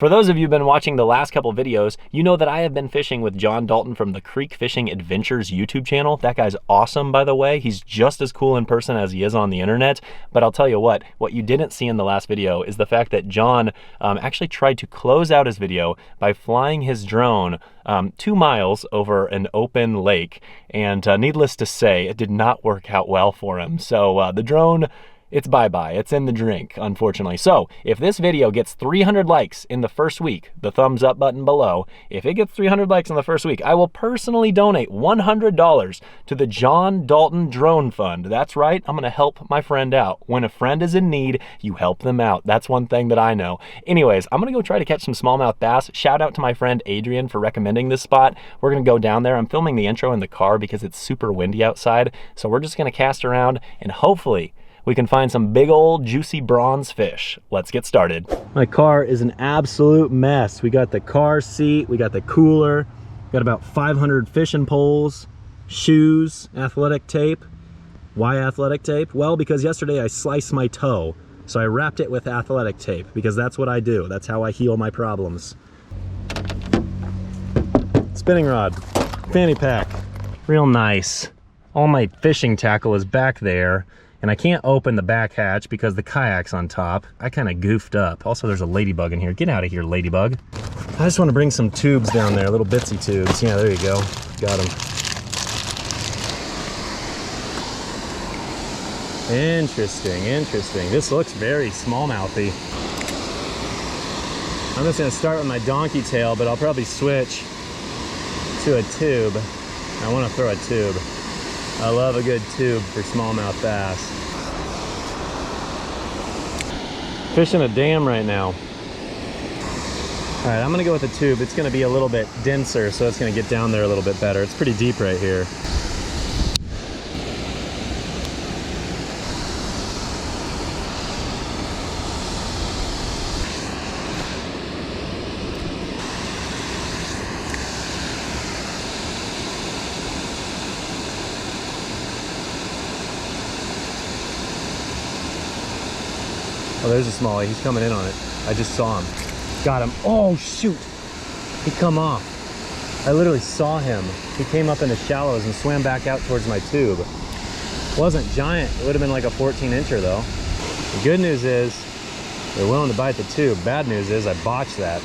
For those of you who've been watching the last couple videos, you know that I have been fishing with John Dalton from the Creek Fishing Adventures YouTube channel. That guy's awesome, by the way. He's just as cool in person as he is on the internet. But I'll tell you what you didn't see in the last video is the fact that John actually tried to close out his video by flying his drone 2 miles over an open lake. And needless to say, it did not work out well for him. So the drone, it's bye-bye. It's in the drink, unfortunately. So if this video gets 300 likes in the first week, the thumbs up button below, if it gets 300 likes in the first week, I will personally donate $100 to the John Dalton Drone Fund. That's right, I'm gonna help my friend out. When a friend is in need, you help them out. That's one thing that I know. Anyways, I'm gonna go try to catch some smallmouth bass. Shout out to my friend Adrian for recommending this spot. We're gonna go down there. I'm filming the intro in the car because it's super windy outside. So we're just gonna cast around and hopefully we can find some big old juicy bronze fish. Let's get started. My car is an absolute mess. We got the car seat, we got the cooler, got about 500 fishing poles, shoes, athletic tape. Why athletic tape? Well, because yesterday I sliced my toe, so I wrapped it with athletic tape because that's what I do. That's how I heal my problems. Spinning rod, fanny pack, real nice. All my fishing tackle is back there. And I can't open the back hatch because the kayak's on top. I kind of goofed up. Also, there's a ladybug in here. Get out of here, ladybug. I just want to bring some tubes down there, little bitsy tubes. Yeah, there you go. Got them. Interesting, interesting. This looks very smallmouthy. I'm just going to start with my donkey tail, but I'll probably switch to a tube. I want to throw a tube. I love a good tube for smallmouth bass. Fishing a dam right now. All right, I'm gonna go with a tube. It's gonna be a little bit denser, so it's gonna get down there a little bit better. It's pretty deep right here. Oh, there's a smallie. He's coming in on it. I just saw him. Got him. Oh, shoot. He come off. I literally saw him. He came up in the shallows and swam back out towards my tube. Wasn't giant. It would have been like a 14-incher though. The good news is they're willing to bite the tube. Bad news is I botched that.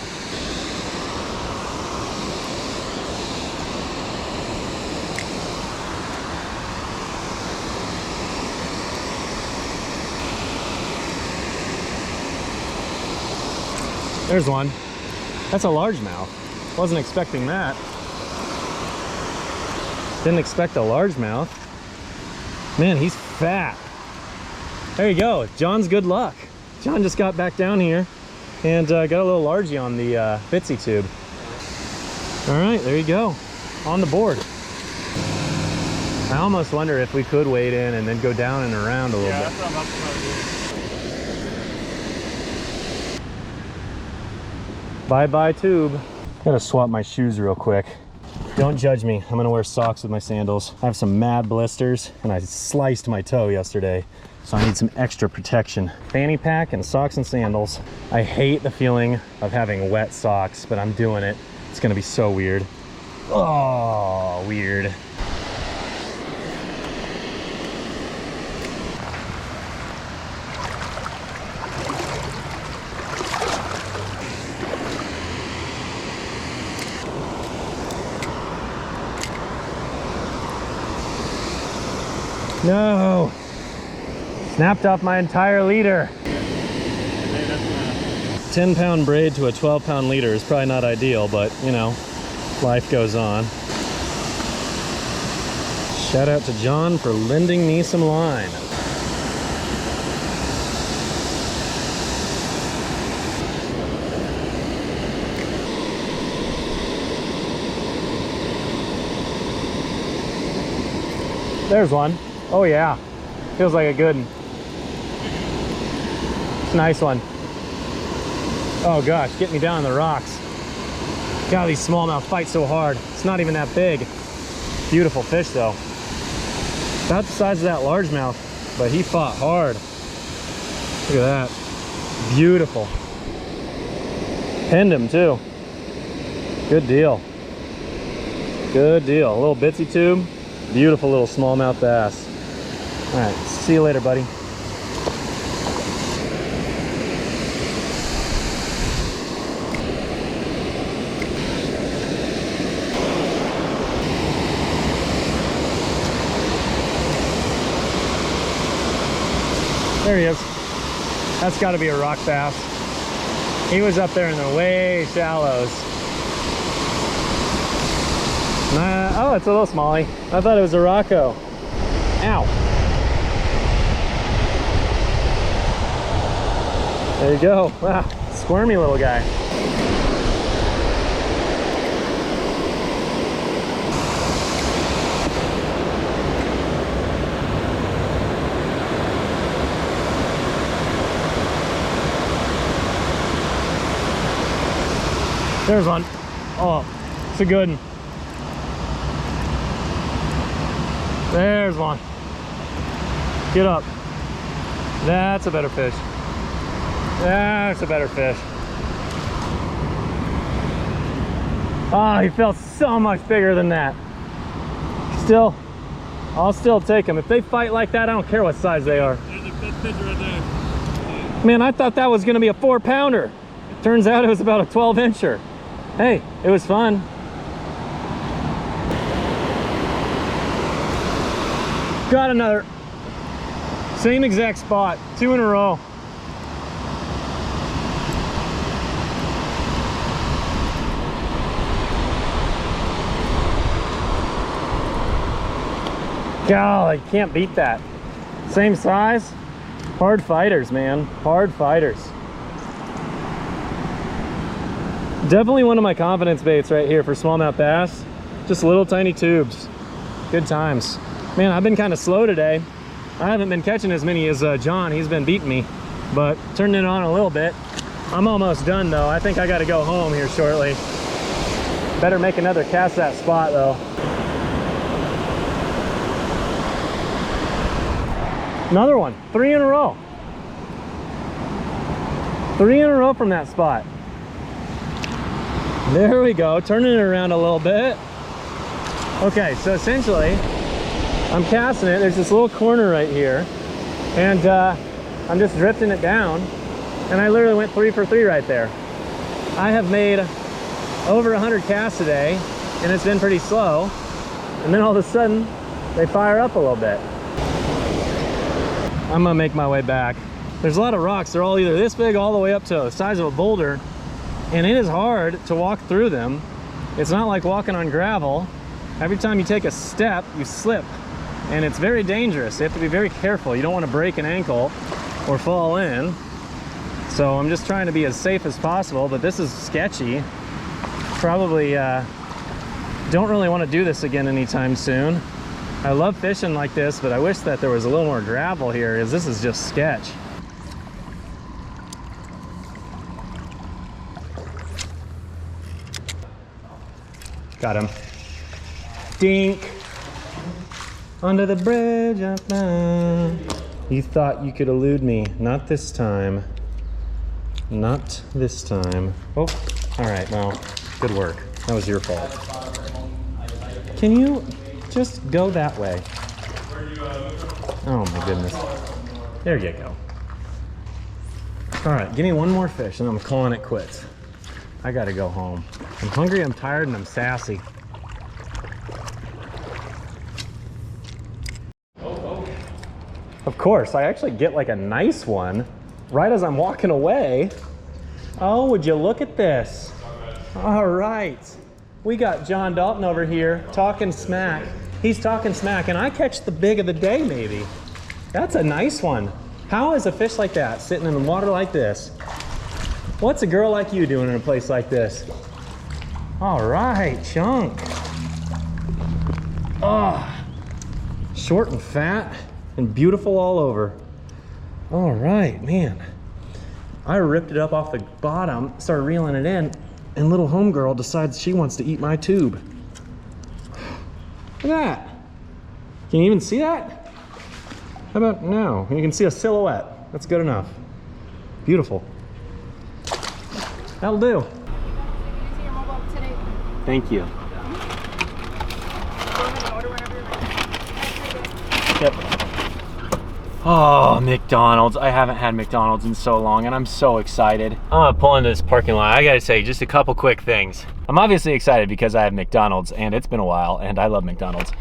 There's one. That's a largemouth. Wasn't expecting that. Didn't expect a largemouth. Man, he's fat. There you go. John's good luck. John just got back down here and got a little largie on the bitsy tube. All right, there you go. On the board. I almost wonder if we could wade in and then go down and around a little bit. That's what I'm about to try to do. Bye-bye tube. Gotta swap my shoes real quick. Don't judge me. I'm gonna wear socks with my sandals. I have some mad blisters and I sliced my toe yesterday, so I need some extra protection. Fanny pack and socks and sandals. I hate the feeling of having wet socks, but I'm doing it. It's gonna be so weird. Oh, weird. No! Snapped off my entire leader. 10-pound braid to a 12-pound leader is probably not ideal, but you know, life goes on. Shout out to John for lending me some line. There's one. Oh yeah, feels like a good one. It's a nice one. Oh gosh, get me down on the rocks. God, these smallmouth fight so hard. It's not even that big. Beautiful fish though. About the size of that largemouth, but he fought hard. Look at that. Beautiful. Pinned him too. Good deal. Good deal. A little bitsy tube. Beautiful little smallmouth bass. All right, see you later, buddy. There he is. That's got to be a rock bass. He was up there in the way shallows. Oh, it's a little smallie. I thought it was a rocko. Ow. There you go. Wow, squirmy little guy. There's one. Oh, it's a good one. There's one. Get up. That's a better fish. That's a better fish. Oh, he felt so much bigger than that. Still, I'll still take him. If they fight like that, I don't care what size they are. There's a big fish right there. Man, I thought that was gonna be a 4-pounder. Turns out it was about a 12-incher. Hey, it was fun. Got another. Same exact spot, 2 in a row. Golly, can't beat that. Same size. Hard fighters, man. Hard fighters. Definitely one of my confidence baits right here for smallmouth bass. Just little tiny tubes. Good times. Man, I've been kind of slow today. I haven't been catching as many as John. He's been beating me, but turning it on a little bit. I'm almost done though. I think I got to go home here shortly. Better make another cast that spot though. Another one. 3 in a row. 3 in a row from that spot. There we go. Turning it around a little bit. Okay, so essentially I'm casting it. There's this little corner right here, and I'm just drifting it down, and I literally went 3 for 3 right there. I have made over 100 casts today, and it's been pretty slow, and then all of a sudden they fire up a little bit. I'm gonna make my way back. There's a lot of rocks. They're all either this big all the way up to the size of a boulder, and it is hard to walk through them. It's not like walking on gravel. Every time you take a step, you slip, and it's very dangerous. You have to be very careful. You don't want to break an ankle or fall in. So I'm just trying to be as safe as possible, but this is sketchy. Probably don't really want to do this again anytime soon. I love fishing like this, but I wish that there was a little more gravel here, because this is just sketch. Got him. Dink. Under the bridge up now. You thought you could elude me. Not this time. Not this time. Oh, all right, well, good work. That was your fault. Can you just go that way? Oh my goodness. There you go. All right, give me one more fish and I'm calling it quits. I gotta go home. I'm hungry, I'm tired, and I'm sassy. Of course, I actually get like a nice one right as I'm walking away. Oh, would you look at this? All right. We got John Dalton over here talking smack. He's talking smack, and I catch the big of the day, maybe. That's a nice one. How is a fish like that sitting in the water like this? What's a girl like you doing in a place like this? All right, chunk. Oh, short and fat and beautiful all over. All right, man. I ripped it up off the bottom, started reeling it in, and little homegirl decides she wants to eat my tube. Look at that. Can you even see that? How about now? You can see a silhouette. That's good enough. Beautiful. That'll do. Using your mobile today. Thank you. Go ahead and order whenever you're ready. Yep. Oh, McDonald's. I haven't had McDonald's in so long, and I'm so excited. I'm gonna pull into this parking lot. I gotta say, just a couple quick things. I'm obviously excited because I have McDonald's, and it's been a while, and I love McDonald's.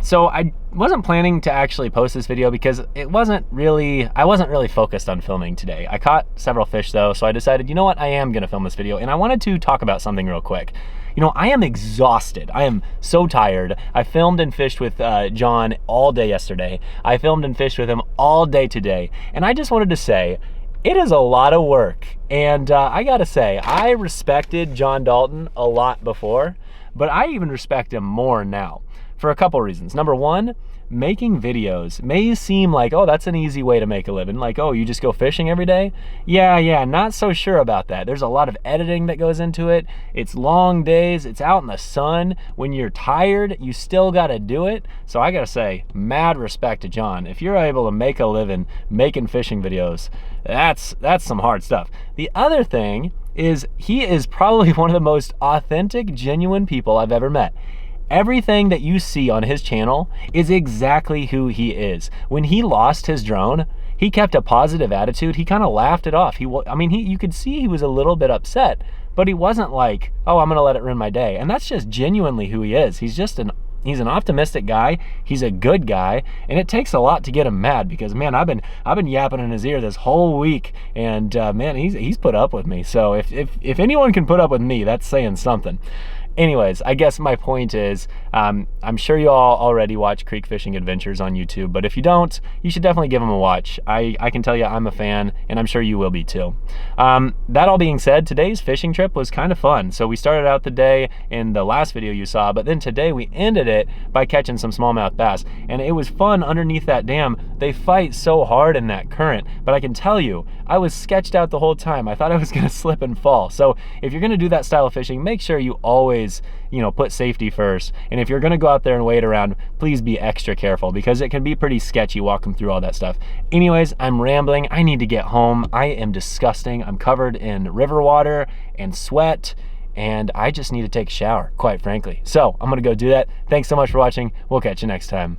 So I wasn't planning to actually post this video because I wasn't really focused on filming today. I caught several fish though, so I decided, you know what, I am gonna film this video, and I wanted to talk about something real quick. You know, I am exhausted. I am so tired. I filmed and fished with John all day yesterday. I filmed and fished with him all day today. And I just wanted to say, it is a lot of work. And I gotta say, I respected John Dalton a lot before, but I even respect him more now for a couple reasons. Number one, making videos may seem like, oh, that's an easy way to make a living. Like, oh, you just go fishing every day? Yeah, not so sure about that. There's a lot of editing that goes into it. It's long days, it's out in the sun. When you're tired, you still gotta do it. So I gotta say, mad respect to John. If you're able to make a living making fishing videos, that's some hard stuff. The other thing is he is probably one of the most authentic, genuine people I've ever met. Everything that you see on his channel is exactly who he is. When he lost his drone, he kept a positive attitude. He kind of laughed it off. You could see he was a little bit upset, but he wasn't like, oh, I'm gonna let it ruin my day. And that's just genuinely who he is. He's an optimistic guy. He's a good guy, and it takes a lot to get him mad because, man, I've been yapping in his ear this whole week, and man, he's put up with me. So if anyone can put up with me, that's saying something. Anyways, I guess my point is, I'm sure you all already watch Creek Fishing Adventures on YouTube, but if you don't, you should definitely give them a watch. I can tell you I'm a fan, and I'm sure you will be too. That all being said, today's fishing trip was kind of fun. So we started out the day in the last video you saw, but then today we ended it by catching some smallmouth bass, and it was fun underneath that dam. They fight so hard in that current, but I can tell you, I was sketched out the whole time. I thought I was gonna slip and fall. So if you're gonna do that style of fishing, make sure you always, put safety first. And if you're gonna go out there and wade around, please be extra careful because it can be pretty sketchy walking through all that stuff. Anyways, I'm rambling. I need to get home. I am disgusting. I'm covered in river water and sweat, and I just need to take a shower, quite frankly. So I'm gonna go do that. Thanks so much for watching. We'll catch you next time.